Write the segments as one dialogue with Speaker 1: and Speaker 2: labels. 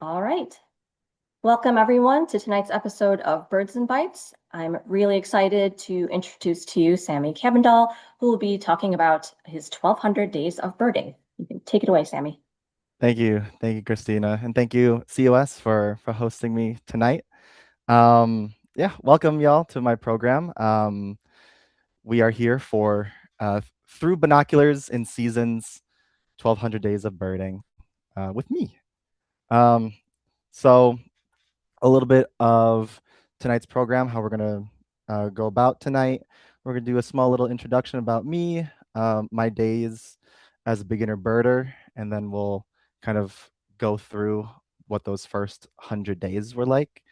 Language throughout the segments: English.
Speaker 1: All right. Welcome, everyone, to tonight's episode of Birds and Bytes. I'm really excited to introduce to you Sammy Cabindol, who will be talking about his 1,200 days of birding. You can take it away, Sammy.
Speaker 2: Thank you, Christina, and thank you, COS, for hosting me tonight. Yeah, welcome y'all to my program. We are here for Through Binoculars in Seasons, 1,200 Days of Birding with me. Um, so a little bit of tonight's program, how we're gonna go about tonight. We're gonna do a small little introduction about me, my days as a beginner birder, and then we'll kind of go through what those first 100 days were like,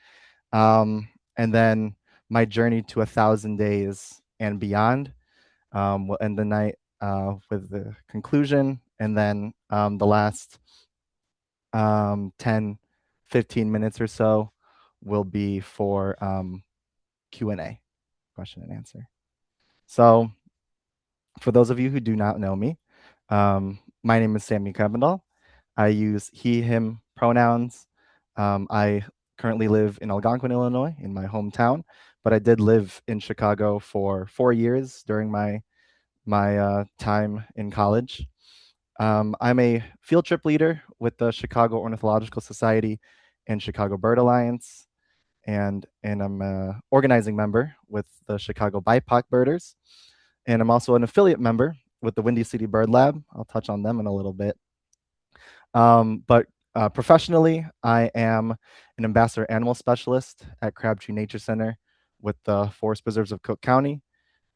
Speaker 2: and then my journey to 1,000 days and beyond. We'll end the night with the conclusion, and then the last 10, 15 minutes or so will be for Q&A, question and answer. So for those of you who do not know me, my name is Sammy Cabindol. I use he, him pronouns. I currently live in Algonquin, Illinois, in my hometown, but I did live in Chicago for 4 years during my time in college. I'm a field trip leader with the Chicago Ornithological Society and Chicago Bird Alliance, and I'm a organizing member with the Chicago BIPOC Birders, and I'm also an affiliate member with the Windy City Bird Lab. I'll touch on them in a little bit. But professionally, I am an ambassador animal specialist at Crabtree Nature Center with the Forest Preserves of Cook County.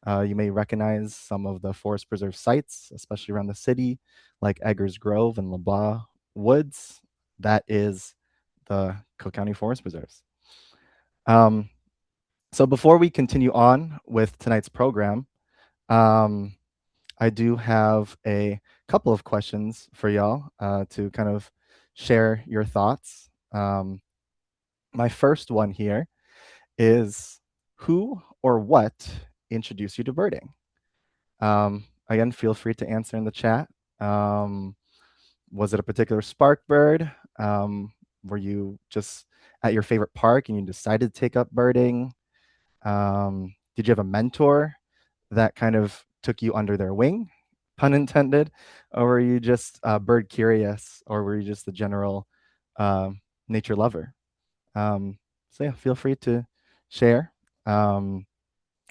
Speaker 2: You may recognize some of the forest preserve sites, especially around the city, like Eggers Grove and LeBlanc Woods. That is the Cook County Forest Preserves. Um, so before we continue on with tonight's program, um, I do have a couple of questions for y'all to kind of share your thoughts. My first one here is, who or what introduced you to birding? Again, feel free to answer in the chat. Um, was it a particular spark bird? Were you just at your favorite park and you decided to take up birding? Did you have a mentor that kind of took you under their wing, pun intended, or were you just bird curious, or were you just a general nature lover? So yeah, feel free to share, and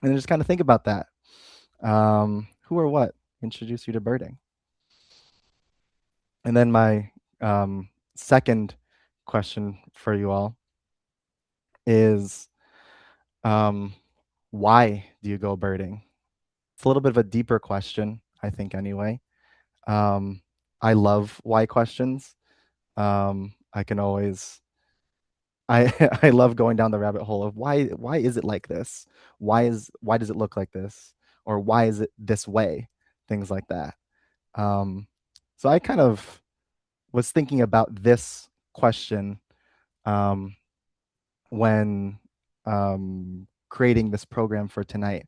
Speaker 2: just kind of think about that. Who or what introduced you to birding? And then my second question for you all is, um, why do you go birding? It's a little bit of a deeper question, I think, anyway. Um, I love why questions. I can always I I love going down the rabbit hole of why is it like this? Why does it look like this? Or why is it this way? Things like that. Um, so I kind of was thinking about this question um, when creating this program for tonight.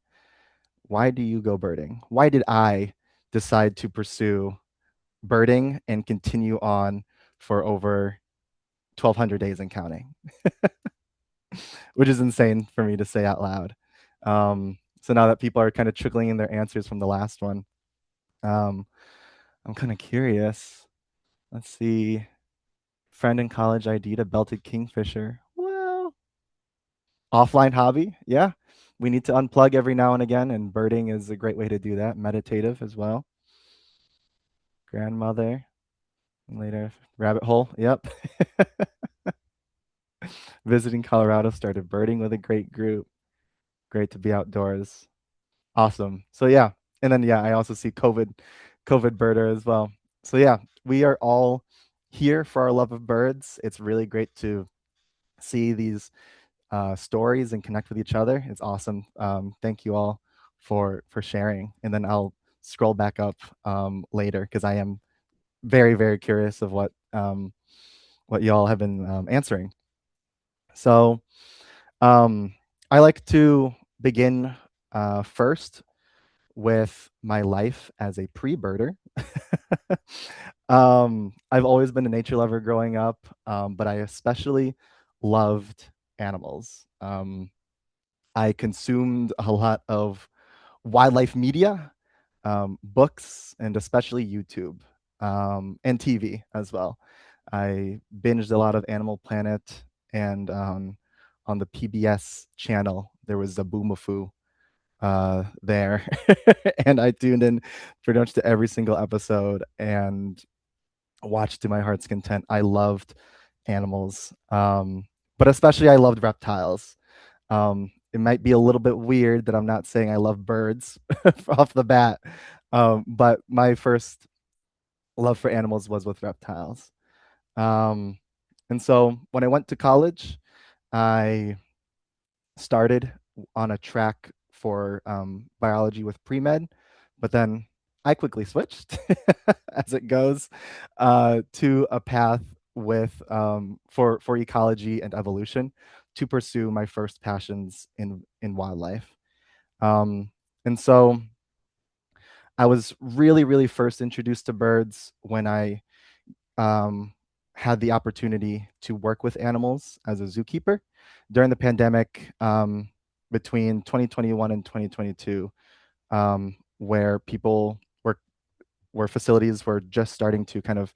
Speaker 2: Why do you go birding? Why did I decide to pursue birding and continue on for over 1,200 days and counting, which is insane for me to say out loud. So now that people are kind of trickling in their answers from the last one, um, I'm kind of curious. Let's see. Friend in college ID'd a belted kingfisher. Well, offline hobby. Yeah. We need to unplug every now and again, and birding is a great way to do that. Meditative as well. Grandmother. Later, rabbit hole. Yep. Visiting Colorado, started birding with a great group. Great to be outdoors. Awesome. So yeah, and then yeah, I also see COVID birder as well. So yeah, we are all here for our love of birds. It's really great to see these stories and connect with each other. It's awesome. Thank you all for sharing. And then I'll scroll back up later because I am very curious of what y'all have been answering. So um, I like to begin first with my life as a pre-birder. I've always been a nature lover growing up, but I especially loved animals. I consumed a lot of wildlife media, books, and especially YouTube, and TV as well. I binged a lot of Animal Planet, and on the PBS channel, there was a Boomafoo there. And I tuned in pretty much to every single episode and watched to my heart's content. I loved animals, but especially I loved reptiles. It might be a little bit weird that I'm not saying I love birds off the bat, but my first love for animals was with reptiles. Um, and so when I went to college, I started on a track for biology with pre-med, but then I quickly switched, as it goes, to a path with for ecology and evolution to pursue my first passions in wildlife. Um, and so I was really first introduced to birds when I um, had the opportunity to work with animals as a zookeeper during the pandemic, between 2021 and 2022, where people where facilities were just starting to kind of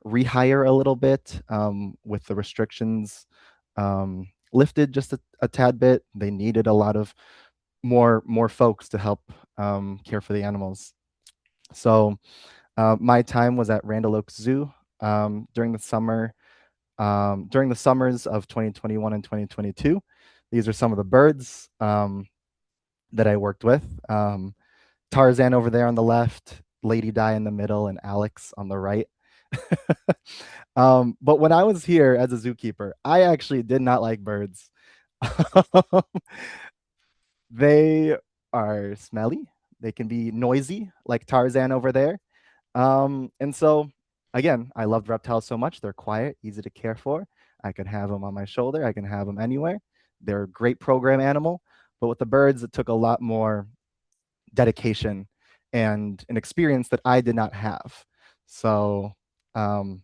Speaker 2: rehire a little bit, with the restrictions lifted just a tad bit. They needed a lot of more folks to help care for the animals. So my time was at Randall Oaks Zoo during the during the summers of 2021 and 2022. These are some of the birds that I worked with. Tarzan over there on the left, Lady Di in the middle, and Alex on the right. But when I was here as a zookeeper, I actually did not like birds. They are smelly. They can be noisy, like Tarzan over there. And so, again, I loved reptiles so much. They're quiet, easy to care for. I could have them on my shoulder. I can have them anywhere. They're a great program animal. But with the birds, it took a lot more dedication and an experience that I did not have. So um,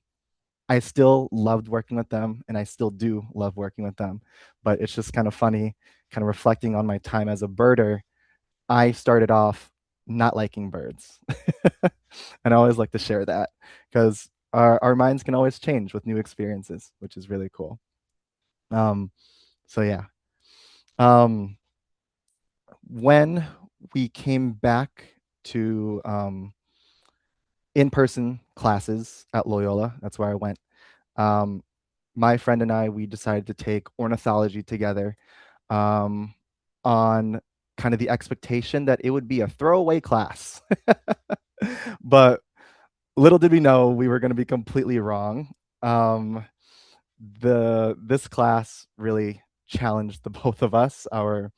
Speaker 2: I still loved working with them, and I still do love working with them. But it's just kind of funny, kind of reflecting on my time as a birder. I started off not liking birds. And I always like to share that because our minds can always change with new experiences, which is really cool. Um, so yeah. Um, when we came back to in-person classes at Loyola, that's where I went. Um, my friend and I, we decided to take ornithology together, um, on kind of the expectation that it would be a throwaway class. But little did we know we were going to be completely wrong. Um, this class really challenged the both of us, our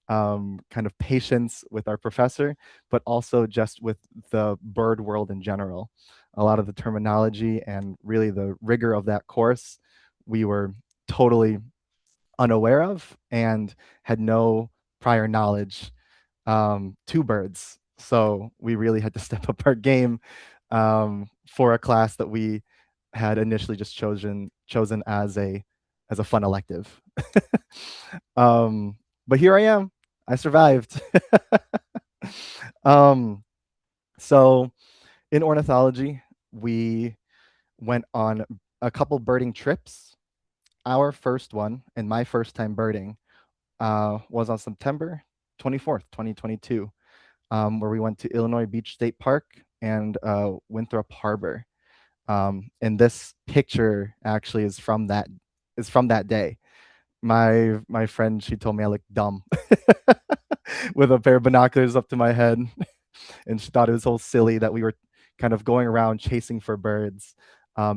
Speaker 2: kind of patience with our professor, but also just with the bird world in general. A lot of the terminology and really the rigor of that course, we were totally unaware of and had no prior knowledge to birds. So we really had to step up our game for a class that we had initially just chosen as a fun elective. um, but here I am. I survived. um, so in ornithology, we went on a couple birding trips. Our first one and my first time birding was on September 24th, 2022, where we went to Illinois Beach State Park and Winthrop Harbor. And this picture actually is from that day. My friend, she told me I looked dumb with a pair of binoculars up to my head, and she thought it was so silly that we were kind of going around chasing for birds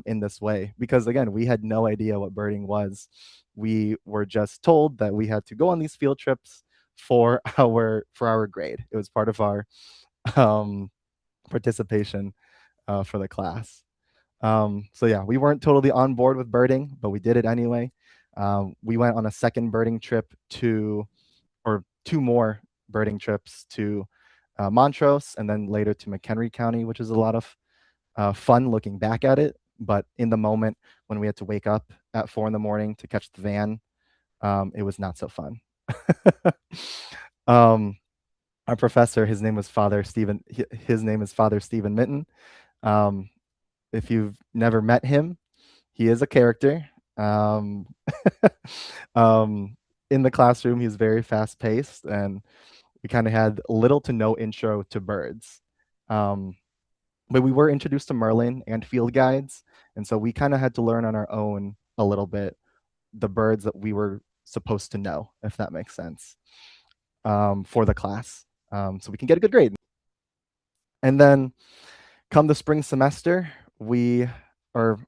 Speaker 2: in this way. Because again, we had no idea what birding was. We were just told that we had to go on these field trips for our grade. It was part of our um, participation for the class. So yeah, we weren't totally on board with birding, but we did it anyway. We went on a second birding trip to, or two more birding trips to Montrose, and then later to McHenry County, which is a lot of fun looking back at it. But in the moment when we had to wake up at 4 in the morning to catch the van, it was not so fun. um, our professor, his name was Father Stephen. His name is Father Stephen Minton. Um, if you've never met him, he is a character. Um, um, in the classroom, he's very fast paced, and we kind of had little to no intro to birds. Um, but we were introduced to Merlin and field guides, and so we kind of had to learn on our own a little bit the birds that we were supposed to know, if that makes sense, for the class, so we can get a good grade. And then come the spring semester, or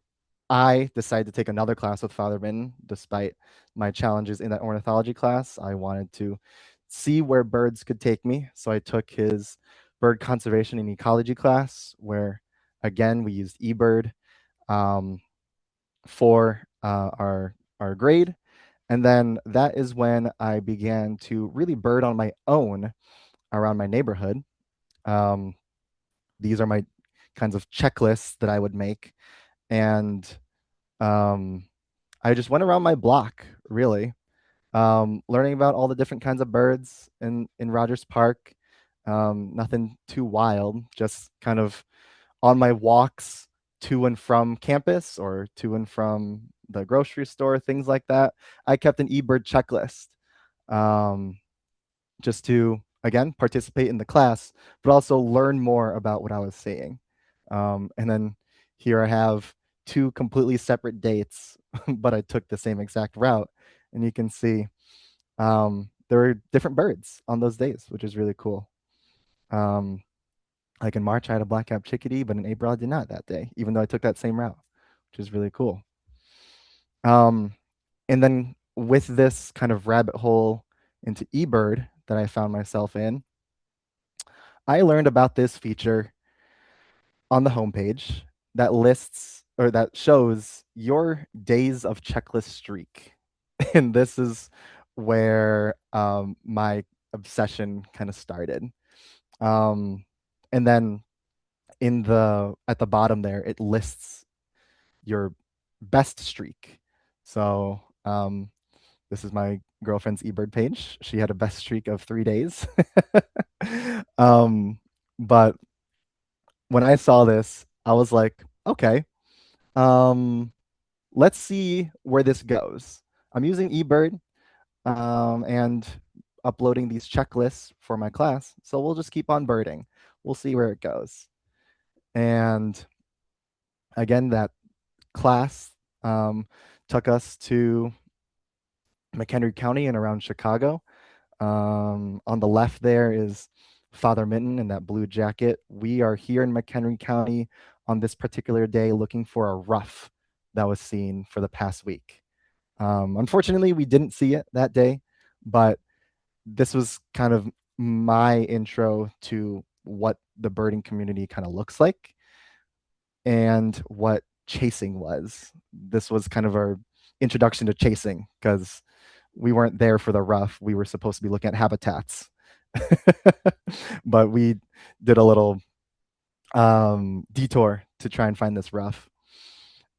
Speaker 2: I decided to take another class with Father Minton. Despite my challenges in that ornithology class, I wanted to see where birds could take me. So I took his bird conservation and ecology class, where again we used eBird um, for our grade. And then that is when I began to really bird on my own around my neighborhood. Um, these are my kinds of checklists that I would make. And um, I just went around my block, really, learning about all the different kinds of birds in Rogers Park. Nothing too wild, just kind of on my walks to and from campus or to and from the grocery store, things like that. I kept an eBird checklist, um, just to, again, participate in the class, but also learn more about what I was seeing. And then here I have two completely separate dates, but I took the same exact route. And you can see there were different birds on those days, which is really cool. Like in March, I had a black-capped chickadee, but in April, I did not that day, even though I took that same route, which is really cool. Um, and then with this kind of rabbit hole into eBird that I found myself in, I learned about this feature on the homepage that lists or that shows your days of checklist streak. And this is where my obsession kind of started. Um, and then at the bottom there, it lists your best streak. So this is my girlfriend's eBird page. She had a best streak of 3 days. um, but when I saw this, I was like, okay, um, let's see where this goes. I'm using eBird and uploading these checklists for my class. So we'll just keep on birding. We'll see where it goes. And again, that class took us to McHenry County and around Chicago. On the left there is Father Minton in that blue jacket. We are here in McHenry County on this particular day looking for a ruff that was seen for the past week. Unfortunately, we didn't see it that day, but this was kind of my intro to what the birding community kind of looks like and what chasing was. This was kind of our introduction to chasing because we weren't there for the rough. We were supposed to be looking at habitats. But we did a little detour to try and find this rough.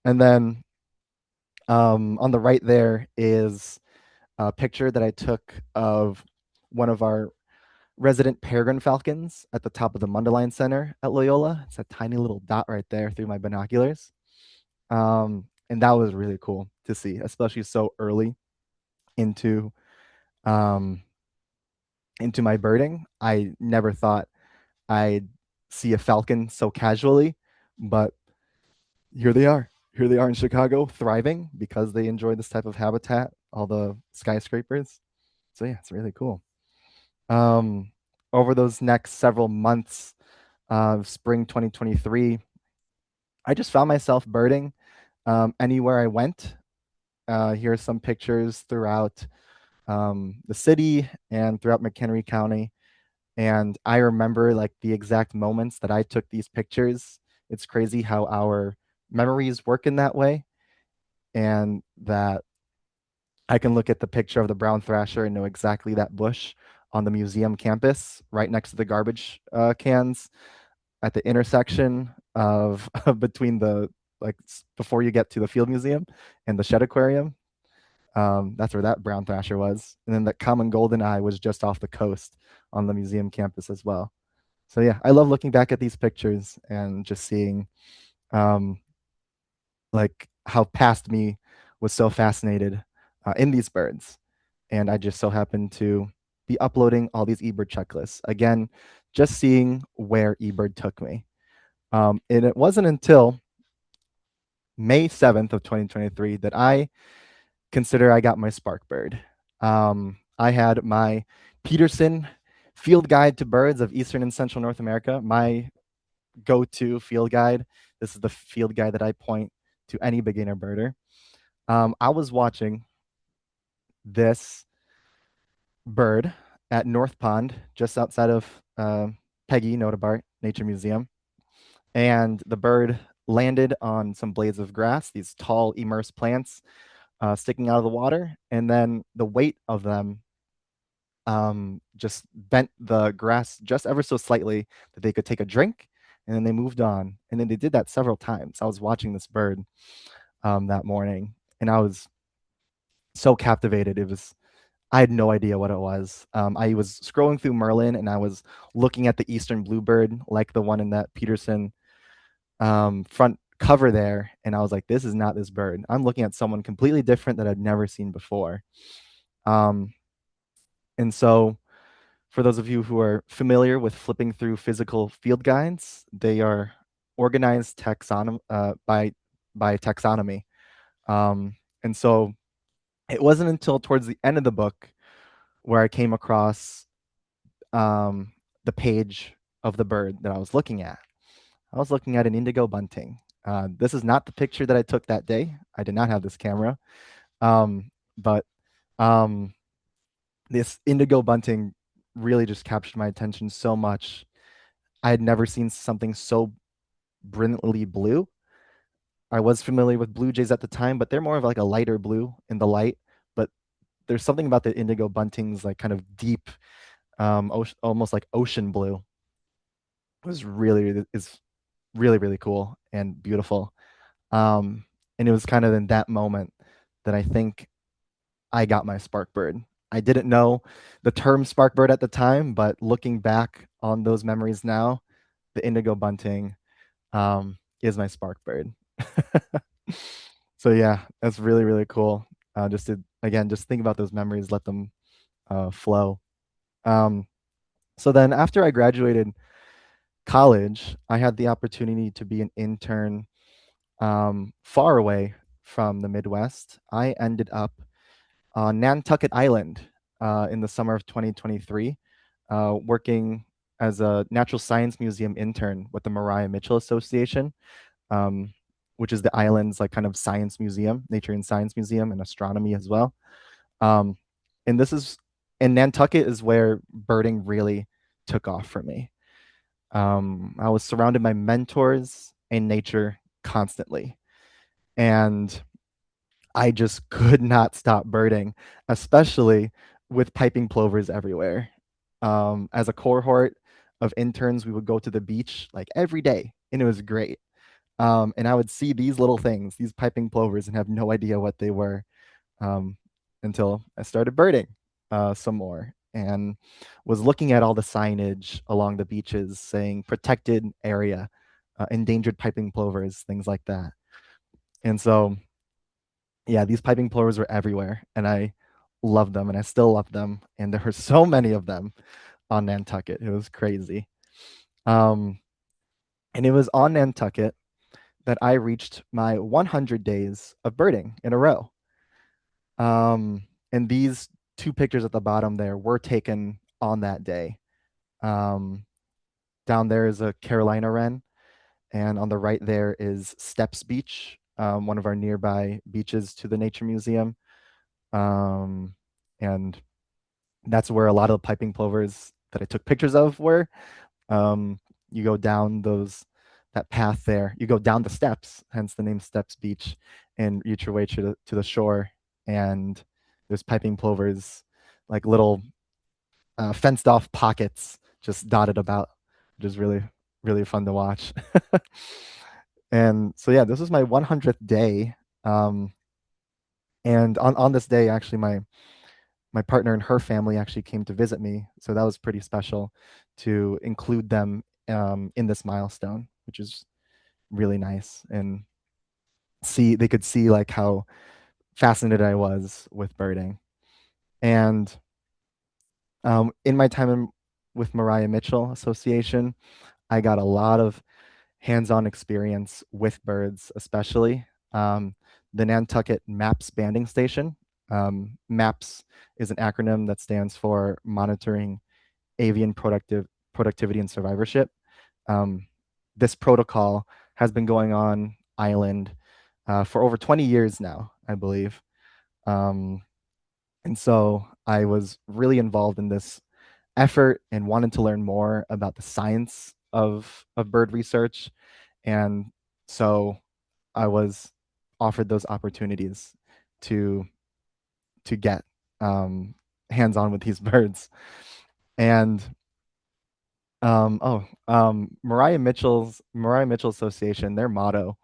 Speaker 2: And then on the right there is a picture that I took of one of our resident peregrine falcons at the top of the Mundelein Center at Loyola. It's a tiny little dot right there through my binoculars. And that was really cool to see, especially so early into um, into my birding. I never thought I'd see a falcon so casually, but here they are. Here they are in Chicago, thriving because they enjoy this type of habitat, all the skyscrapers. So yeah, it's really cool. Um, Over those next several months of spring 2023, I just found myself birding anywhere I went. Here are some pictures throughout the city and throughout McHenry County. And I remember like the exact moments that I took these pictures. It's crazy how our memories work in that way. And that I can look at the picture of the brown thrasher and know exactly that bush on the museum campus, right next to the garbage cans at the intersection of between the before you get to the field museum and the shed aquarium. That's where that brown thrasher was. And then the common goldeneye was just off the coast on the museum campus as well. So yeah, I love looking back at these pictures and just seeing um, like how past me was so fascinated in these birds. And I just so happened to be uploading all these eBird checklists. Again, just seeing where eBird took me. And it wasn't until May 7th of 2023 that I consider I got my spark bird. I had my Peterson Field Guide to Birds of Eastern and Central North America, my go-to field guide. This is the field guide that I point to any beginner birder. I was watching this bird at North Pond, just outside of Peggy Notabart Nature Museum. And the bird landed on some blades of grass, these tall immersed plants sticking out of the water. And then the weight of them just bent the grass just ever so slightly that they could take a drink. And then they moved on. And then they did that several times. I was watching this bird that morning, and I was so captivated. I had no idea what it was. I was scrolling through Merlin, and I was looking at the eastern bluebird, like the one in that Peterson front cover there, and I was like, this is not this bird. I'm looking at someone completely different that I'd never seen before. And so for those of you who are familiar with flipping through physical field guides, they are organized by taxonomy. And so it wasn't until towards the end of the book where I came across the page of the bird that I was looking at. I was looking at an indigo bunting. This is not the picture that I took that day. I did not have this camera. But this indigo bunting really just captured my attention so much. I had never seen something so brilliantly blue. I was familiar with blue jays at the time, but they're more of like a lighter blue in the light. But there's something about the indigo buntings, like kind of deep, almost like ocean blue. Is really really cool and beautiful. And it was kind of in that moment that I think I got my spark bird. I didn't know the term spark bird at the time, but looking back on those memories now, the indigo bunting is my spark bird. So yeah, that's really really cool. Just to again just think about those memories, let them flow. So then after I graduated college, I had the opportunity to be an intern far away from the Midwest. I ended up on Nantucket Island in the summer of 2023, working as a natural science museum intern with the Mariah Mitchell Association, which is the island's like kind of science museum, nature and science museum, and astronomy as well. Um, and this is and Nantucket is where birding really took off for me. I was surrounded by mentors and nature constantly, and I just could not stop birding, especially with piping plovers everywhere. As a cohort of interns, we would go to the beach like every day, and it was great. And I would see these little things, these piping plovers, and have no idea what they were um, until I started birding some more and was looking at all the signage along the beaches saying protected area, endangered piping plovers, things like that. And so yeah, these piping plovers were everywhere, and I loved them, and I still love them. And there were so many of them on Nantucket. It was crazy. Um, and it was on Nantucket that I reached my 100 days of birding in a row. And these two pictures at the bottom there were taken on that day. Um, Down there is a Carolina wren, and on the right there is Steps Beach, one of our nearby beaches to the Nature Museum. And that's where a lot of the piping plovers that I took pictures of were. You go down that path there. You go down the steps, hence the name Steps Beach, and reach your way to the shore. And there's piping plovers, like little fenced off pockets just dotted about, which is really, really fun to watch. And so, yeah, this was my 100th day. Um, and on this day, actually, my partner and her family actually came to visit me. So that was pretty special to include them in this milestone, which is really nice. And they could see like how fascinated I was with birding. And in my time with Mariah Mitchell Association, I got a lot of hands-on experience with birds, especially the Nantucket MAPS banding station. MAPS is an acronym that stands for Monitoring Avian Productivity and Survivorship. Um, this protocol has been going on island for over 20 years now, I believe. Um, and so I was really involved in this effort and wanted to learn more about the science of bird research. And so I was offered those opportunities to get hands-on with these birds. And Mariah Mitchell Association, their motto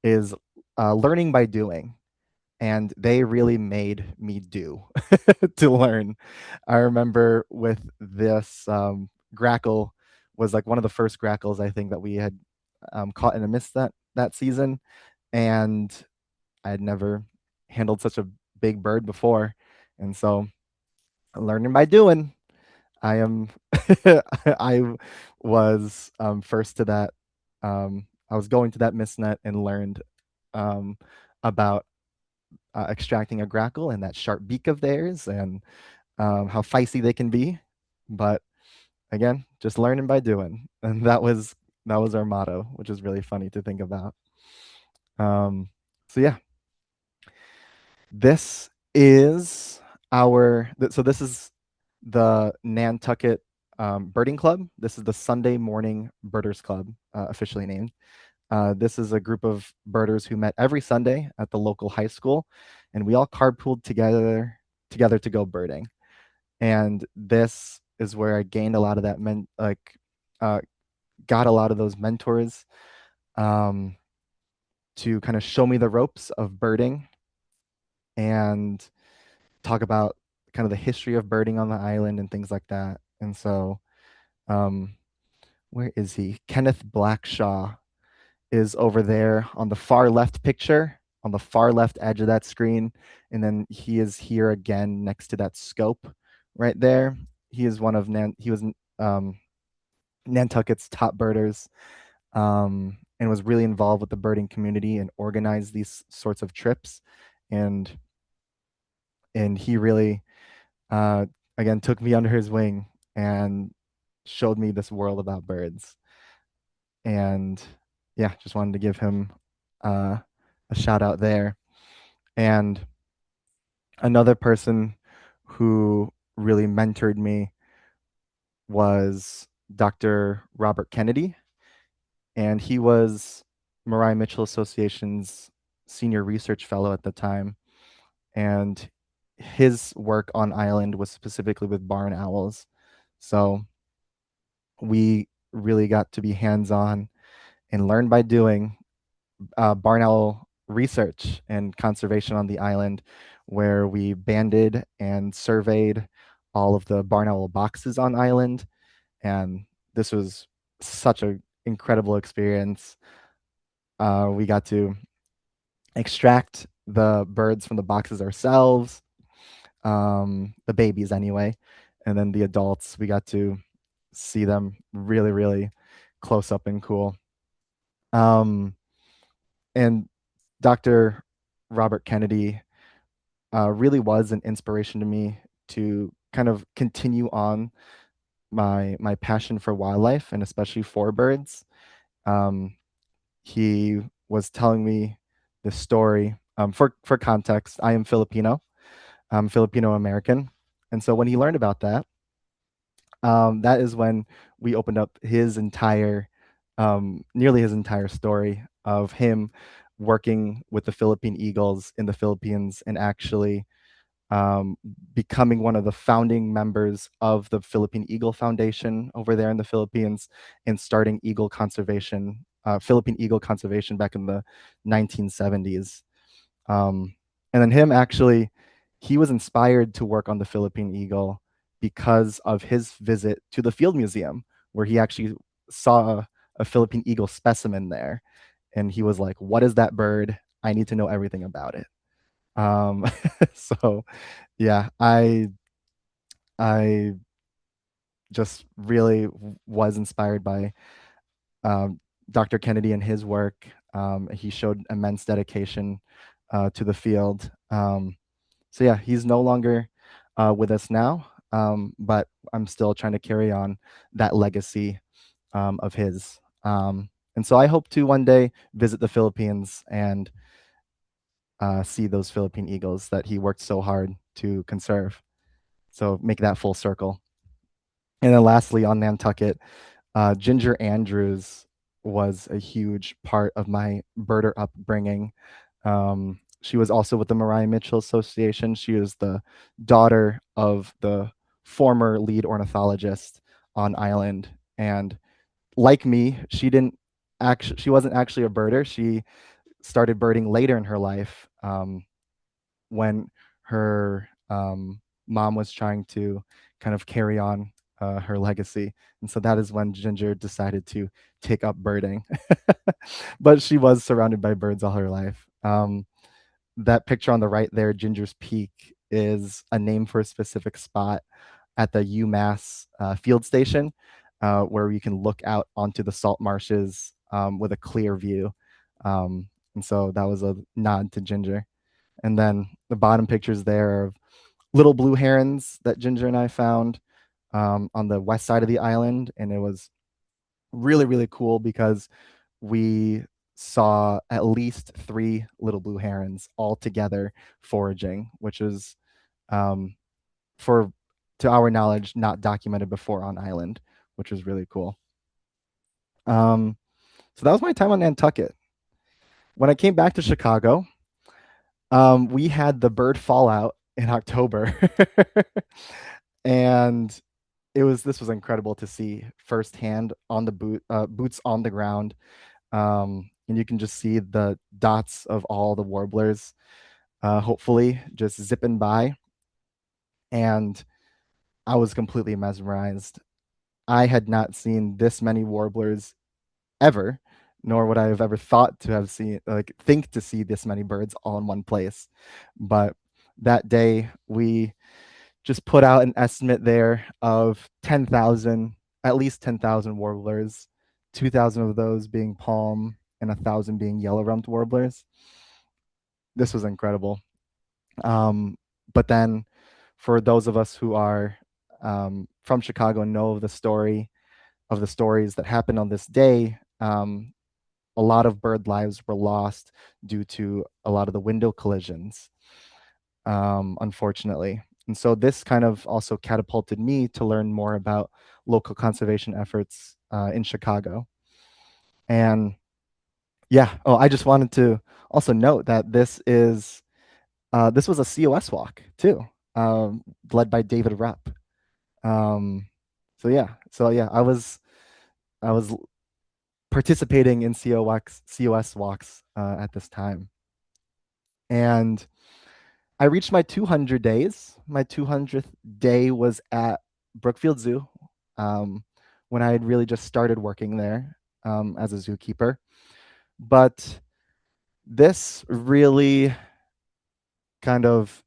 Speaker 2: is learning by doing. And they really made me do to learn. I remember with this grackle was like one of the first grackles I think that we had caught in a mist that season, and I had never handled such a big bird before, and so learning by doing. I am I was first to that. I was going to that mist net and learned um, about extracting a grackle and that sharp beak of theirs and how feisty they can be. But again, just learning by doing, and that was our motto, which is really funny to think about. So yeah, this is this is the Nantucket Birding Club. This is the Sunday Morning Birders Club, officially named. This is a group of birders who met every Sunday at the local high school, and we all carpooled together to go birding. And this is where I gained a lot of that uh, got a lot of those mentors um, to kind of show me the ropes of birding and talk about kind of the history of birding on the island and things like that. And so, um, where is he? Kenneth Blackshaw is over there on the far left picture, on the far left edge of that screen. And then he is here again next to that scope right there. He is he was um, Nantucket's top birders and was really involved with the birding community and organized these sorts of trips. And he really, uh, again, took me under his wing and showed me this world about birds. And yeah, just wanted to give him a shout out there. And another person who really mentored me was Dr. Robert Kennedy, and he was Mariah Mitchell Association's senior research fellow at the time. And his work on island was specifically with barn owls. So we really got to be hands-on and learn by doing barn owl research and conservation on the island, where we banded and surveyed all of the barn owl boxes on island. And this was such an incredible experience. We got to extract the birds from the boxes ourselves, the babies anyway, and then the adults, we got to see them really, really close up and cool. Um, and Dr. Robert Kennedy really was an inspiration to me to kind of continue on my passion for wildlife and especially for birds. Um, he was telling me this story. For context, I am Filipino. I'm Filipino American, and so when he learned about that, that is when we opened up nearly his entire story of him working with the Philippine Eagles in the Philippines and actually um, becoming one of the founding members of the Philippine Eagle Foundation over there in the Philippines, and starting Philippine Eagle Conservation back in the 1970s. And then he was inspired to work on the Philippine Eagle because of his visit to the Field Museum, where he actually saw a Philippine Eagle specimen there. And he was like, "What is that bird? I need to know everything about it." Um, so yeah, I just really was inspired by um, Dr. Kennedy and his work. He showed immense dedication to the field. So yeah, he's no longer with us now, but I'm still trying to carry on that legacy of his. And so I hope to one day visit the Philippines and see those Philippine eagles that he worked so hard to conserve. So make that full circle. And then lastly, on Nantucket, Ginger Andrews was a huge part of my birder upbringing. She was also with the Mariah Mitchell Association. She was the daughter of the former lead ornithologist on island. And like me, she wasn't actually a birder. She started birding later in her life, when her mom was trying to kind of carry on her legacy. And so that is when Ginger decided to take up birding. But she was surrounded by birds all her life. That picture on the right there, Ginger's Peak, is a name for a specific spot at the UMass field station, where you can look out onto the salt marshes with a clear view. And so that was a nod to Ginger. And then the bottom pictures there of little blue herons that Ginger and I found on the west side of the island. And it was really, really cool because we saw at least 3 little blue herons all together foraging, which is, um, for to our knowledge, not documented before on island, which was really cool. Um, so that was my time on Nantucket. When I came back to Chicago, we had the bird fallout in October. And this was incredible to see firsthand on the boots on the ground. And you can just see the dots of all the warblers, hopefully just zipping by. And I was completely mesmerized. I had not seen this many warblers ever, nor would I have ever thought to have seen, like, think to see this many birds all in one place. But that day, we just put out an estimate there of 10,000, at least 10,000 warblers, 2,000 of those being palm and 1,000 being yellow-rumped warblers. This was incredible. But then for those of us who are from Chicago and know of the stories that happened on this day, a lot of bird lives were lost due to a lot of the window collisions, unfortunately. And so this kind of also catapulted me to learn more about local conservation efforts in Chicago. And yeah, I just wanted to also note that this was a COS walk too, led by David Rupp. Um, so yeah, I was participating in COS walks at this time, and I reached my 200 days. My 200th day was at Brookfield Zoo, um, when I had really just started working there as a zookeeper. But this really kind of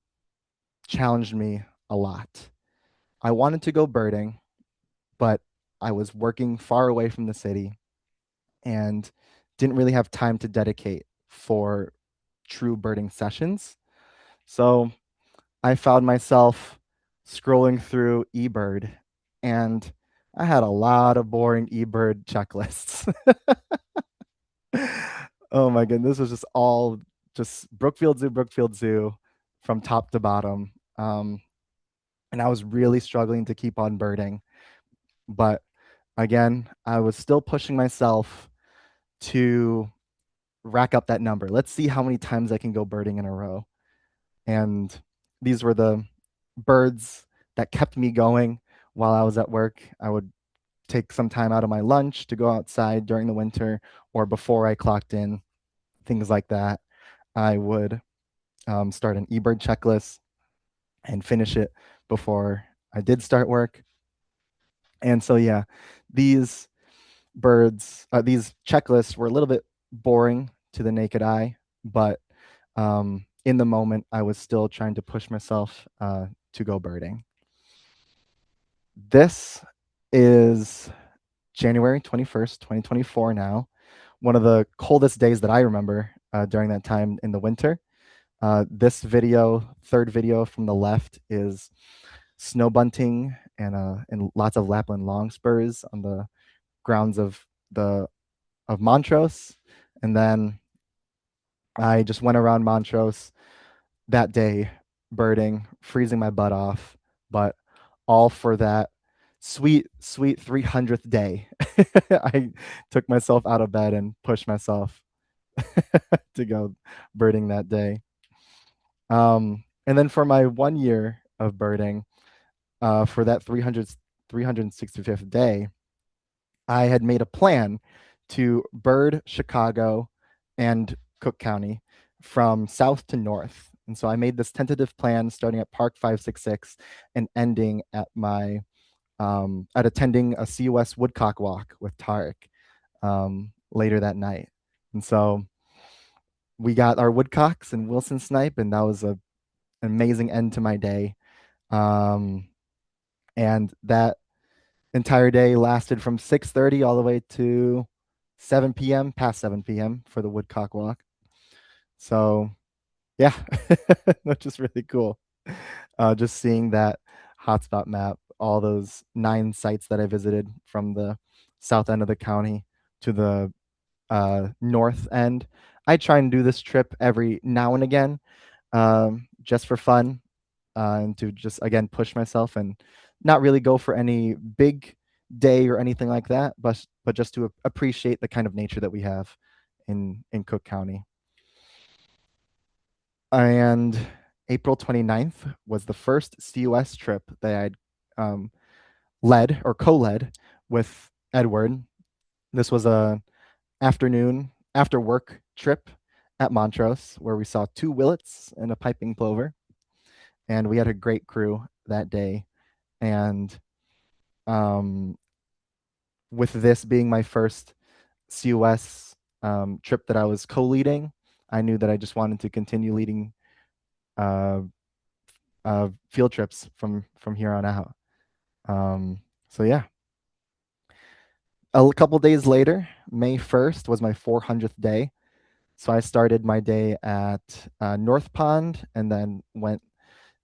Speaker 2: challenged me a lot. I wanted to go birding, but I was working far away from the city and didn't really have time to dedicate for true birding sessions. So I found myself scrolling through eBird, and I had a lot of boring eBird checklists. Oh my goodness, this was just all just Brookfield Zoo from top to bottom. And I was really struggling to keep on birding. But again, I was still pushing myself to rack up that number. Let's see how many times I can go birding in a row. And these were the birds that kept me going while I was at work. I would take some time out of my lunch to go outside during the winter or before I clocked in, things like that. I would start an eBird checklist and finish it before I did start work. And so, yeah, these these checklists were a little bit boring to the naked eye, but in the moment, I was still trying to push myself to go birding. This is January 21st, 2024 now, one of the coldest days that I remember during that time in the winter. This video, third video from the left, is snow bunting and lots of Lapland longspurs on the grounds of Montrose. And then I just went around Montrose that day, birding, freezing my butt off, but all for that sweet, sweet 300th day. I took myself out of bed and pushed myself to go birding that day. And then for my 1 year of birding, for that 365th day, I had made a plan to bird Chicago and Cook County from south to north. And so I made this tentative plan starting at Park 566 and ending at my at attending a CUS woodcock walk with Tarek later that night. And so we got our woodcocks and Wilson snipe, and that was an amazing end to my day. And that entire day lasted from 6:30 all the way to 7 p.m., past 7 p.m. for the woodcock walk. So yeah, that's just really cool. Just seeing that hotspot map, all those 9 sites that I visited from the south end of the county to the north end. I try and do this trip every now and again, just for fun, and to just again push myself and not really go for any big day or anything like that, but just to appreciate the kind of nature that we have in Cook County. And April 29th was the first CUS trip that I'd led or co-led with Edward. This was a afternoon after work trip at Montrose where we saw 2 willets and a piping plover, and we had a great crew that day. And with this being my first CUS trip that I was co-leading, I knew that I just wanted to continue leading uh, field trips from here on out. So yeah, a couple days later, May 1st was my 400th day. So I started my day at North Pond and then went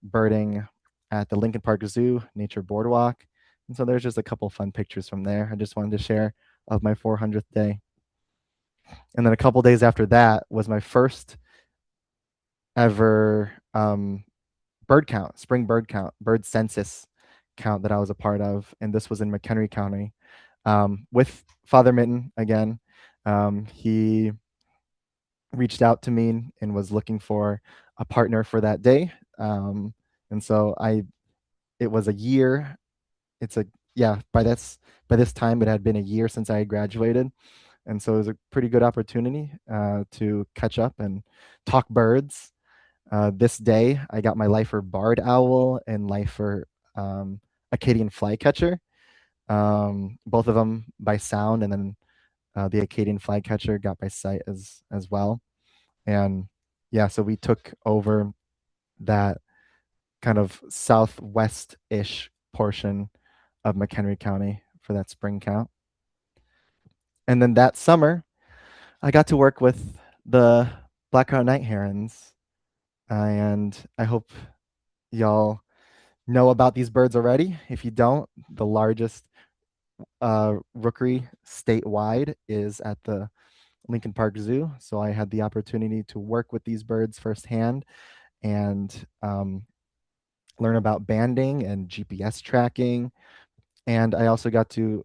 Speaker 2: birding at the Lincoln Park Zoo Nature Boardwalk. And so there's just a couple fun pictures from there. I just wanted to share of my 400th day. And then a couple days after that was my first ever bird count, spring bird count, bird census count that I was a part of. And this was in McHenry County with Father Mitten again. He reached out to me and was looking for a partner for that day. And so it was a year. It's a, yeah, by this time, it had been a year since I had graduated. And so it was a pretty good opportunity to catch up and talk birds. This day, I got my lifer barred owl and lifer Acadian flycatcher, both of them by sound, and then the Acadian flycatcher got by sight as well. And yeah, so we took over that kind of southwest-ish portion of McHenry County for that spring count. And then that summer, I got to work with the black-crowned night herons, and I hope y'all know about these birds already. If you don't, the largest rookery statewide is at the Lincoln Park Zoo. So I had the opportunity to work with these birds firsthand and learn about banding and GPS tracking. And I also got to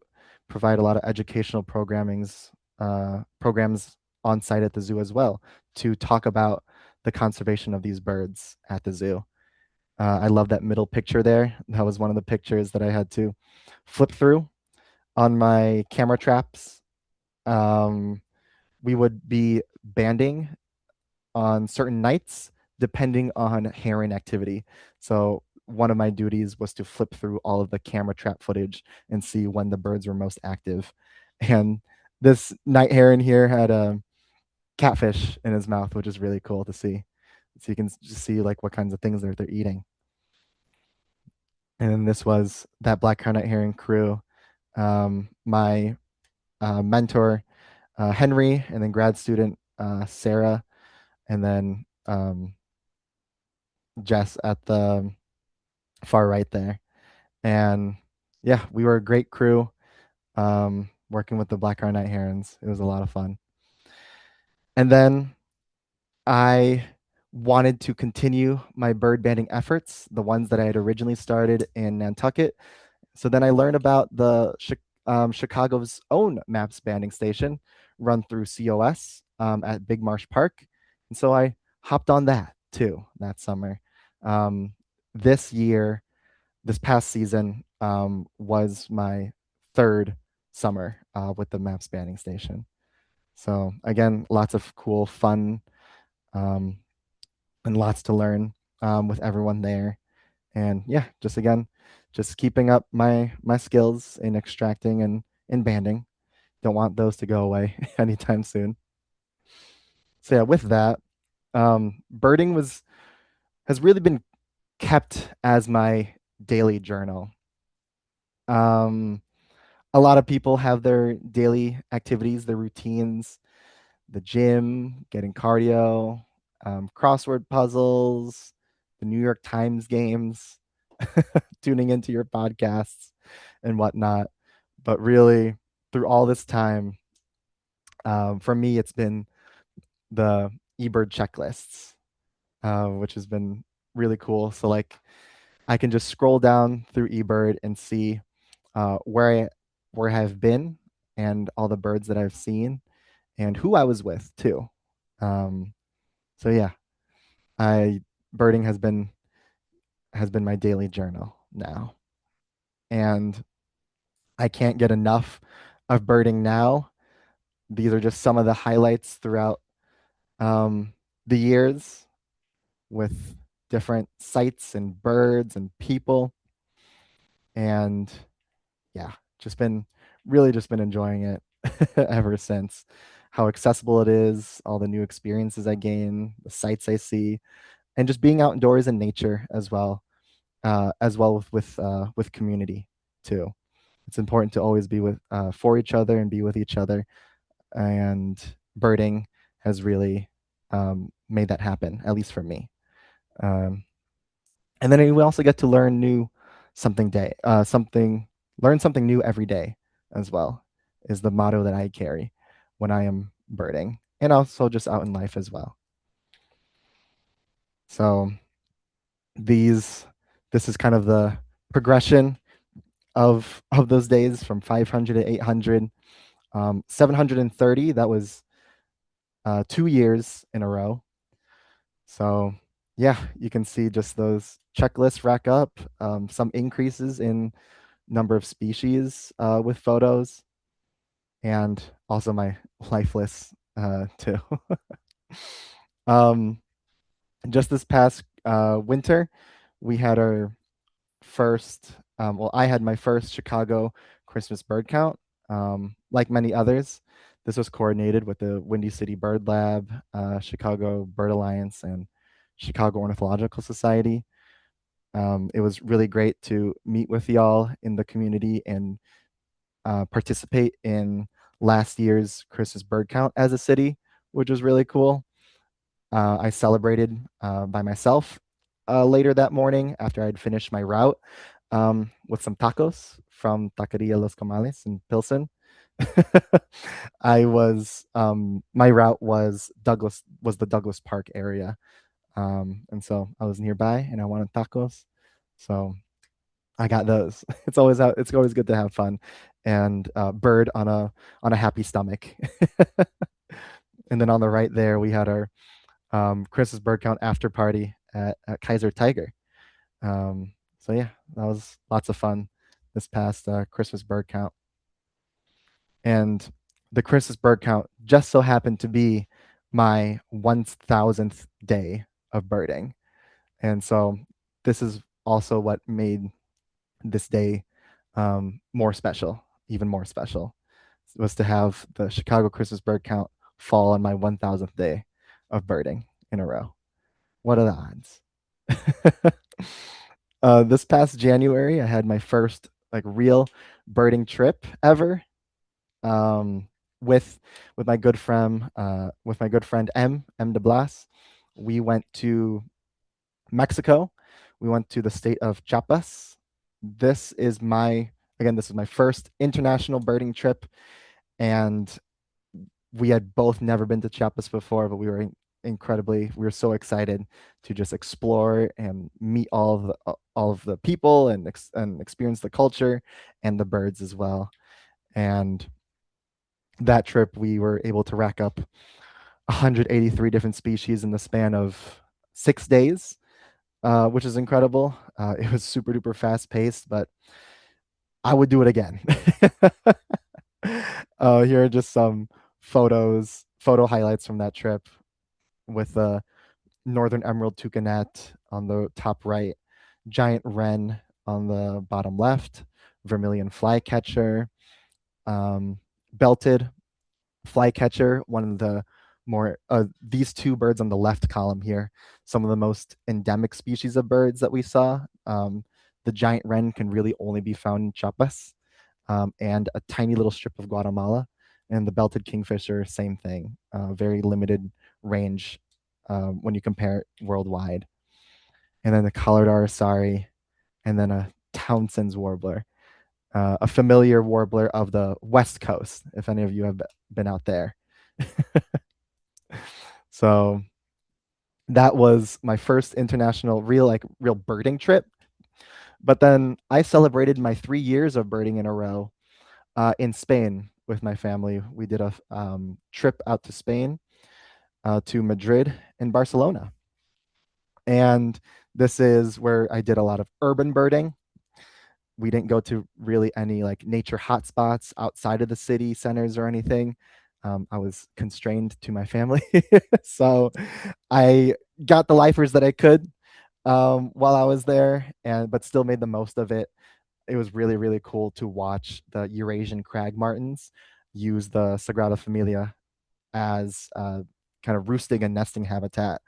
Speaker 2: provide a lot of educational programs on site at the zoo as well to talk about the conservation of these birds at the zoo. I love that middle picture there. That was one of the pictures that I had to flip through on my camera traps. Um, we would be banding on certain nights depending on heron activity. So one of my duties was to flip through all of the camera trap footage and see when the birds were most active. And this night heron here had a catfish in his mouth, which is really cool to see. So you can just see like what kinds of things they're eating. And then this was that black crown night heron crew. My mentor, Henry, and then grad student Sarah, and then Jess at the far right there. And yeah, we were a great crew working with the black crown night herons. It was a lot of fun. And then I wanted to continue my bird banding efforts, the ones that I had originally started in Nantucket. So then I learned about the Chicago's own maps banding station run through COS at Big Marsh Park. And so I hopped on that too that summer. Um, this year, this past season was my third summer with the maps banding station. So again, lots of cool, fun, um, and lots to learn with everyone there. And yeah, just again, just keeping up my skills in extracting and in banding. Don't want those to go away anytime soon. So yeah, with that, birding was has really been kept as my daily journal. Um, a lot of people have their daily activities, their routines, the gym, getting cardio, crossword puzzles, the New York Times games, tuning into your podcasts and whatnot. But really, through all this time, for me, it's been the eBird checklists, which has been really cool. So, like, I can just scroll down through eBird and see where I've been and all the birds that I've seen and who I was with too. Um, so yeah, I birding has been my daily journal now, and I can't get enough of birding now. These are just some of the highlights throughout um, the years with different sights and birds and people, and yeah, just been really just been enjoying it ever since. How accessible it is, all the new experiences I gain, the sights I see, and just being outdoors in nature as well with community too. It's important to always be with for each other and be with each other, and birding has really made that happen, at least for me. Um, and then we also get to learn new something day, something learn something new every day as well is the motto that I carry when I am birding, and also just out in life as well. So these this is kind of the progression of those days from 500 to 800, 730. That was 2 years in a row. So yeah, you can see just those checklists rack up, some increases in number of species with photos, and also my lifeless too. um, just this past winter, we had our first, well, I had my first Chicago Christmas bird count. Like many others, this was coordinated with the Windy City Bird Lab, Chicago Bird Alliance, and Chicago Ornithological Society. It was really great to meet with y'all in the community and participate in last year's Christmas bird count as a city, which was really cool. I celebrated by myself later that morning after I'd finished my route with some tacos from Taqueria Los Comales in Pilsen. I was my route was the Douglas Park area, and so I was nearby and I wanted tacos, so I got those. It's always good to have fun and bird on a happy stomach. And then on the right there we had our Chris's bird count after party at Kaiser Tiger. So yeah, that was lots of fun this past Christmas bird count. And the Christmas bird count just so happened to be my 1000th day of birding. And so this is also what made this day more special, even more special, was to have the Chicago Christmas bird count fall on my 1000th day of birding in a row. What are the odds? This past January, I had my first like real birding trip ever, um, with with my good friend M de Blas. We went to Mexico. We went to the state of Chiapas. This is my This is my first international birding trip, and we had both never been to Chiapas before, but we were so excited to just explore and meet all of the people and experience the culture and the birds as well. And that trip, we were able to rack up 183 different species in the span of 6 days, which is incredible. It was super duper fast paced, but I would do it again. Here are just some photo highlights from that trip with the northern emerald toucanet on the top right, giant wren on the bottom left, vermilion flycatcher, belted flycatcher, one of the more these two birds on the left column here, some of the most endemic species of birds that we saw. The giant wren can really only be found in Chiapas, and a tiny little strip of Guatemala. And the belted kingfisher, same thing, very limited range when you compare it worldwide. And then the collared aracari, and then a Townsend's warbler, a familiar warbler of the West Coast, if any of you have been out there. So that was my first international real birding trip. But then I celebrated my 3 years of birding in a row in Spain with my family. We did a trip out to Spain, to Madrid and Barcelona. And this is where I did a lot of urban birding. We didn't go to really any like nature hotspots outside of the city centers or anything. I was constrained to my family. So I got the lifers that I could while I was there, and but still made the most of it. It was really, really cool to watch the Eurasian crag martins use the Sagrada Familia as kind of roosting and nesting habitat.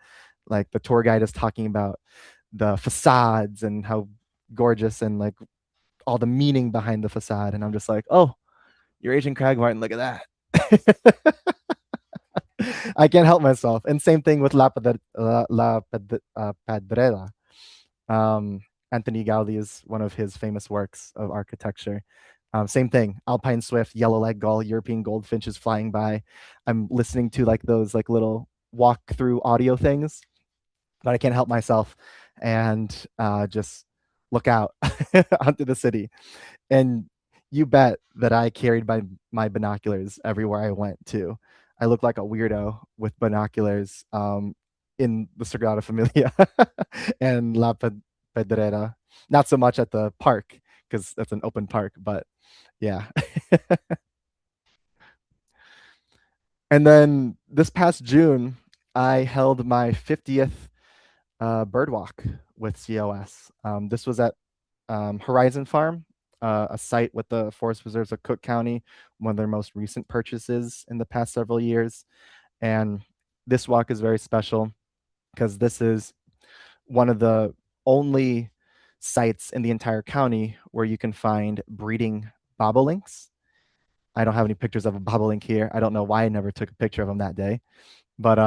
Speaker 2: Like the tour guide is talking about the facades and how gorgeous and like all the meaning behind the facade. And I'm just like, oh, Eurasian crag martin, look at that. I can't help myself. And same thing with Pedrera. Um, Anthony Gaudi is one of his famous works of architecture. Same thing, alpine swift, yellow leg gull, European goldfinches flying by. I'm listening to like those like little walk through audio things, but I can't help myself and just look out onto the city. And you bet that I carried my binoculars everywhere I went too. I looked like a weirdo with binoculars in the Sagrada Familia and Pedrera. Not so much at the park because that's an open park, but yeah. And then this past June, I held my 50th bird walk with COS. This was at Horizon Farm, a site with the Forest Reserves of Cook County, one of their most recent purchases in the past several years. And this walk is very special because this is one of the only sites in the entire county where you can find breeding bobolinks. I don't have any pictures of a bobolink here. I don't know why I never took a picture of them that day, but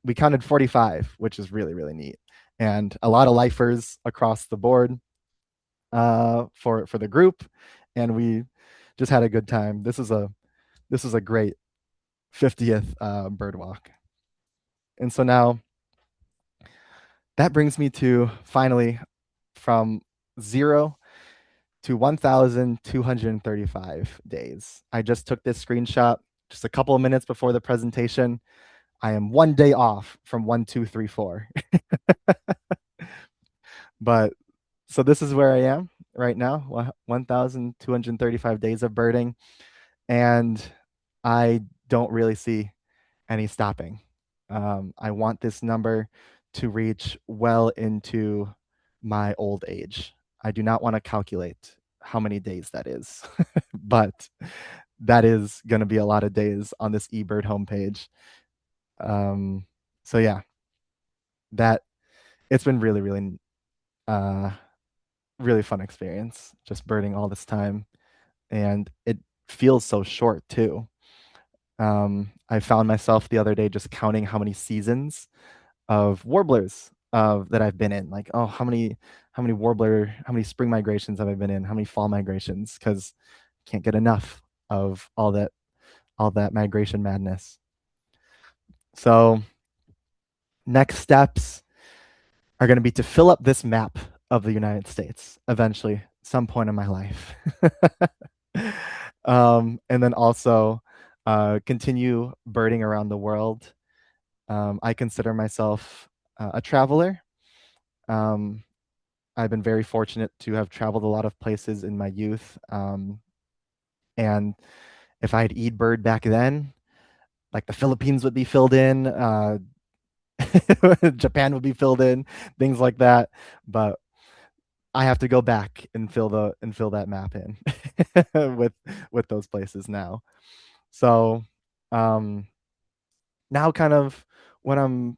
Speaker 2: we counted 45, which is really, really neat. And a lot of lifers across the board for the group, and we just had a good time. This is a great 50th bird walk. And so now that brings me to finally from 0 to 1,235 days. I just took this screenshot just a couple of minutes before the presentation. I am one day off from 1,234. But So this is where I am right now, 1,235 days of birding, and I don't really see any stopping. I want this number to reach well into my old age. I do not want to calculate how many days that is, but that is going to be a lot of days on this eBird homepage. Um, so yeah, that it's been really, really, uh, really fun experience just birding all this time, and it feels so short too. I found myself the other day just counting how many seasons of warblers that I've been in. Like, oh, how many spring migrations have I been in? How many fall migrations? Because can't get enough of all that migration madness. So next steps are going to be to fill up this map of the United States eventually, some point in my life. And then also continue birding around the world. I consider myself a traveler. Um, I've been very fortunate to have traveled a lot of places in my youth. And if I had eBird back then, like the Philippines would be filled in, Japan would be filled in, things like that. But I have to go back and fill that map in with those places now. So um, now kind of what I'm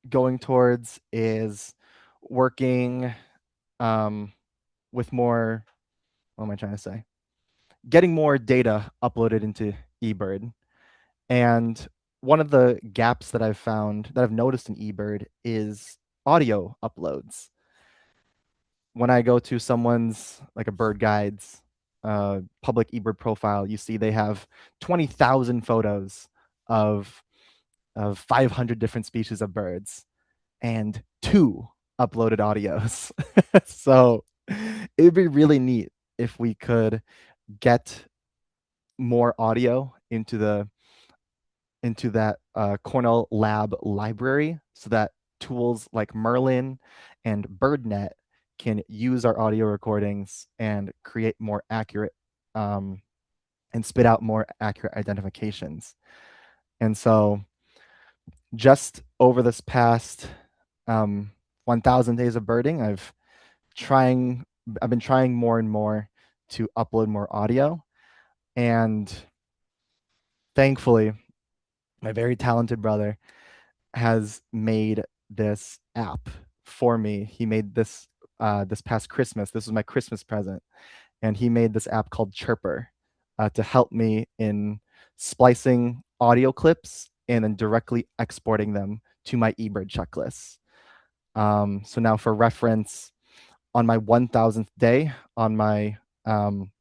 Speaker 2: going towards is working um, with more, what am I trying to say? Getting more data uploaded into eBird. And one of the gaps that I've found that I've noticed in eBird is audio uploads. When I go to someone's like a bird guide's public eBird profile, you see they have 20,000 photos of 500 different species of birds and 2 uploaded audios. So it would be really neat if we could get more audio into that Cornell Lab library so that tools like Merlin and BirdNet can use our audio recordings and create more accurate and spit out more accurate identifications. And so just over this past 1,000 days of birding, trying I've been trying more and more to upload more audio. And thankfully, my very talented brother has made this app for me. He made this this past Christmas. This was my Christmas present, and he made this app called Chirper to help me in splicing audio clips and then directly exporting them to my eBird checklists. So now, for reference, on my 1,000th day, on my on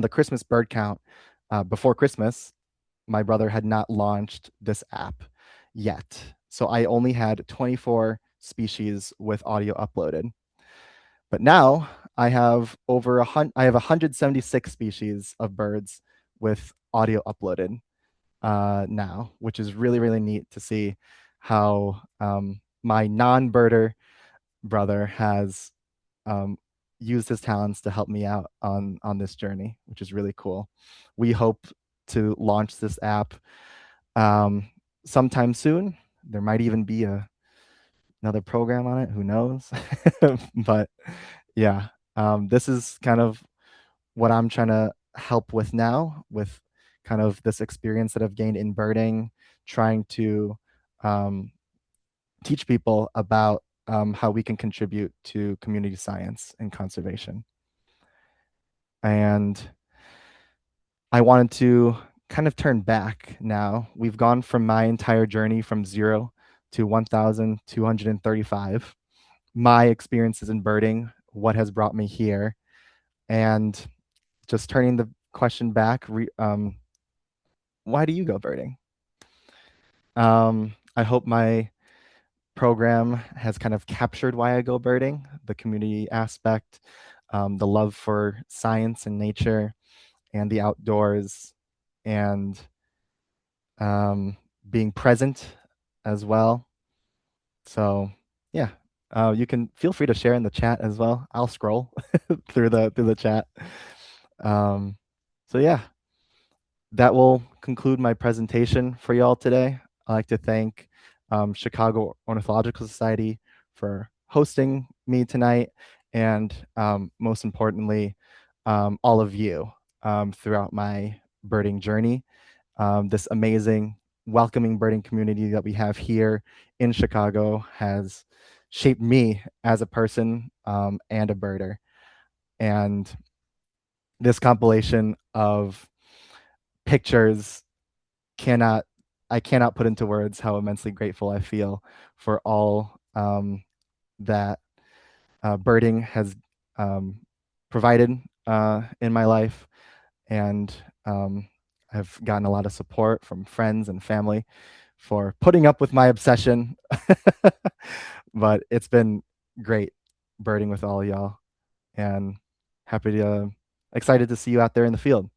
Speaker 2: the Christmas bird count before Christmas, my brother had not launched this app yet. So I only had 24 species with audio uploaded. But now I have I have 176 species of birds with audio uploaded now, which is really, really neat to see how my non-birder brother has um, used his talents to help me out on this journey, which is really cool. We hope to launch this app um, sometime soon. There might even be another program on it. Who knows? But yeah, this is kind of what I'm trying to help with now, with kind of this experience that I've gained in birding, trying to um, teach people about how we can contribute to community science and conservation. And I wanted to kind of turn back now. We've gone from my entire journey from 0 to 1,235. My experiences in birding, what has brought me here, and just turning the question back, why do you go birding? I hope my program has kind of captured why I go birding, the community aspect, the love for science and nature and the outdoors, and being present as well. So, yeah, You can feel free to share in the chat as well. I'll scroll through the chat. Um, so yeah, that will conclude my presentation for y'all today. I'd like to thank Chicago Ornithological Society for hosting me tonight, and most importantly, all of you throughout my birding journey. This amazing, welcoming birding community that we have here in Chicago has shaped me as a person and a birder. And this compilation of pictures cannot I cannot put into words how immensely grateful I feel for all that birding has provided in my life, and I've gotten a lot of support from friends and family for putting up with my obsession. But it's been great birding with all y'all, and happy to excited to see you out there in the field.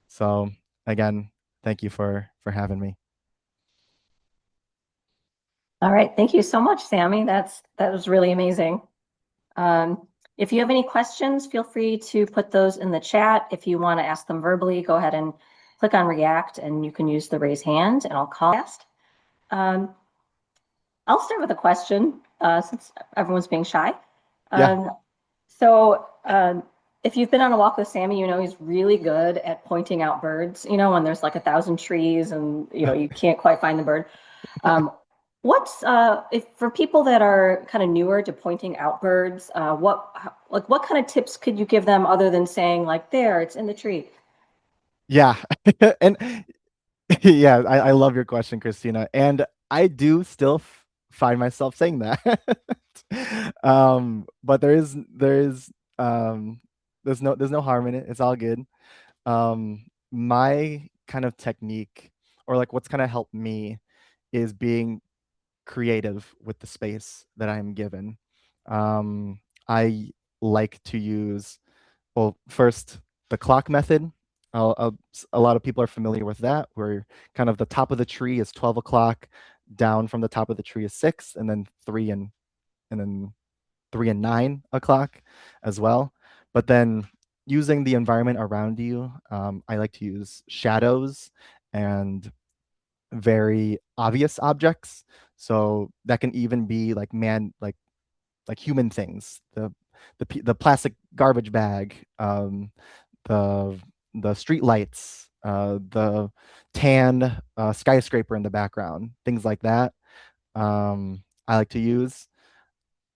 Speaker 2: So again, thank you for having me.
Speaker 1: All right, thank you so much, Sammy. That was really amazing. If you have any questions, feel free to put those in the chat. If you want to ask them verbally, go ahead and click on React, and you can use the raise hand, and I'll call fast. I'll start with a question since everyone's being shy.
Speaker 2: Yeah.
Speaker 1: So if you've been on a walk with Sammy, you know he's really good at pointing out birds. You know, when there's like 1,000 trees and you can't quite find the bird. Um, what's if for people that are kind of newer to pointing out birds, what kind of tips could you give them other than saying like there, it's in the tree?
Speaker 2: Yeah. And yeah, I love your question, Christina. And I do still find myself saying that. But um there's no harm in it. It's all good. My kind of technique, or like what's kind of helped me, is being creative with the space that I'm given. I like to use, well, first, the clock method. A lot of people are familiar with that, where kind of the top of the tree is 12 o'clock, down from the top of the tree is 6, and then 3 and 9 o'clock as well. But then using the environment around you, I like to use shadows and very obvious objects. So that can even be like human things, the plastic garbage bag, the street lights, the tan skyscraper in the background, things like that. I like to use,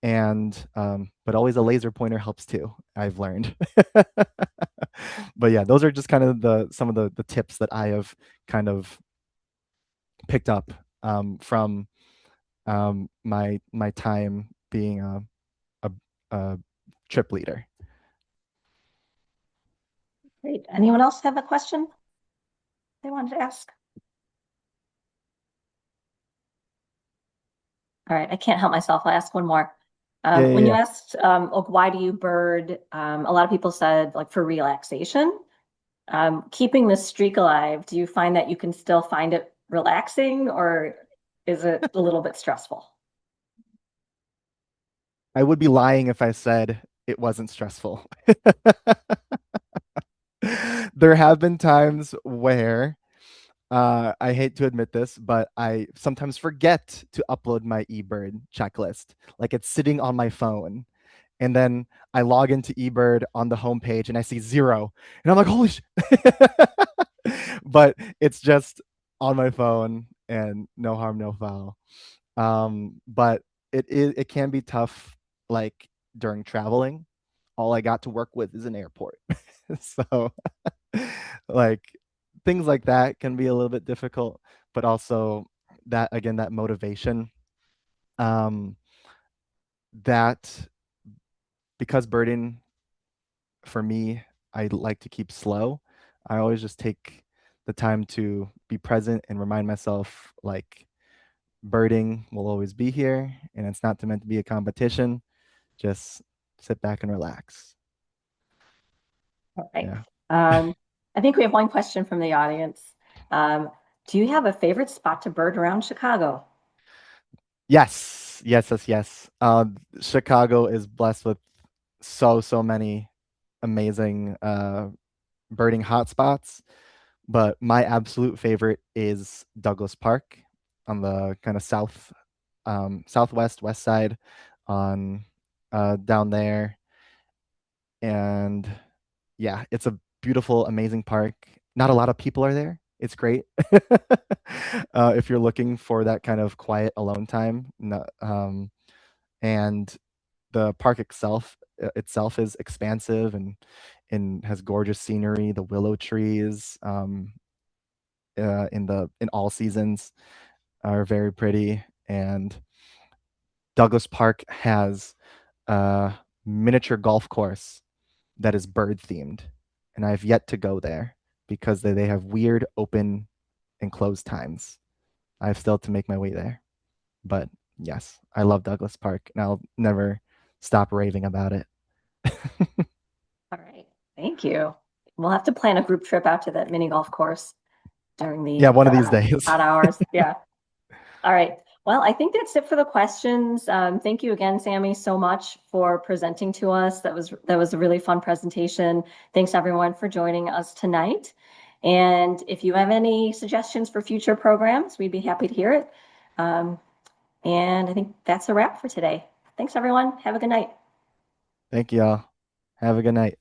Speaker 2: and but always a laser pointer helps too, I've learned. But yeah, those are just kind of some of the tips that I have kind of picked up from my time being a, a trip leader.
Speaker 1: Great. Anyone else have a question they wanted to ask? All right, I can't help myself. I'll ask one more.
Speaker 2: Yeah, yeah,
Speaker 1: When you
Speaker 2: yeah.
Speaker 1: asked, like, why do you bird? A lot of people said, like, for relaxation. Keeping the streak alive, do you find that you can still find it relaxing, or is it a little bit stressful?
Speaker 2: I would be lying if I said it wasn't stressful. There have been times where I hate to admit this, but I sometimes forget to upload my eBird checklist. Like it's sitting on my phone. And then I log into eBird on the homepage and I see 0. And I'm like, holy sh. But it's just on my phone and no harm, no foul. But it can be tough, like during traveling. All I got to work with is an airport. So like things like that can be a little bit difficult, but also that again, that motivation, um, that because birding for me, I like to keep slow. I always just take the time to be present and remind myself like birding will always be here and it's not meant to be a competition. Just sit back and relax.
Speaker 1: All right.
Speaker 2: Yeah.
Speaker 1: I think we have one question from the audience. Um, do you have a favorite spot to bird around Chicago?
Speaker 2: Yes. yes. Chicago is blessed with so many amazing birding hotspots, but my absolute favorite is Douglas Park on the kind of southwest west side on down there. And yeah, it's a beautiful, amazing park. Not a lot of people are there. It's great. If you're looking for that kind of quiet alone time. No, and the park itself is expansive and has gorgeous scenery. The willow trees in all seasons are very pretty, and Douglas Park has a miniature golf course that is bird themed, and I've yet to go there because they have weird open and closed times. I have still to make my way there, but yes, I love Douglas Park, and I'll never stop raving about it.
Speaker 1: All right. Thank you. We'll have to plan a group trip out to that mini golf course during
Speaker 2: Yeah,
Speaker 1: the
Speaker 2: one of these days.
Speaker 1: hot hours. Yeah. All right. Well, I think that's it for the questions. Thank you again, Sammy, so much for presenting to us. That was a really fun presentation. Thanks everyone for joining us tonight. And if you have any suggestions for future programs, we'd be happy to hear it. And I think that's a wrap for today. Thanks, everyone. Have a good night.
Speaker 2: Thank you all. Have a good night.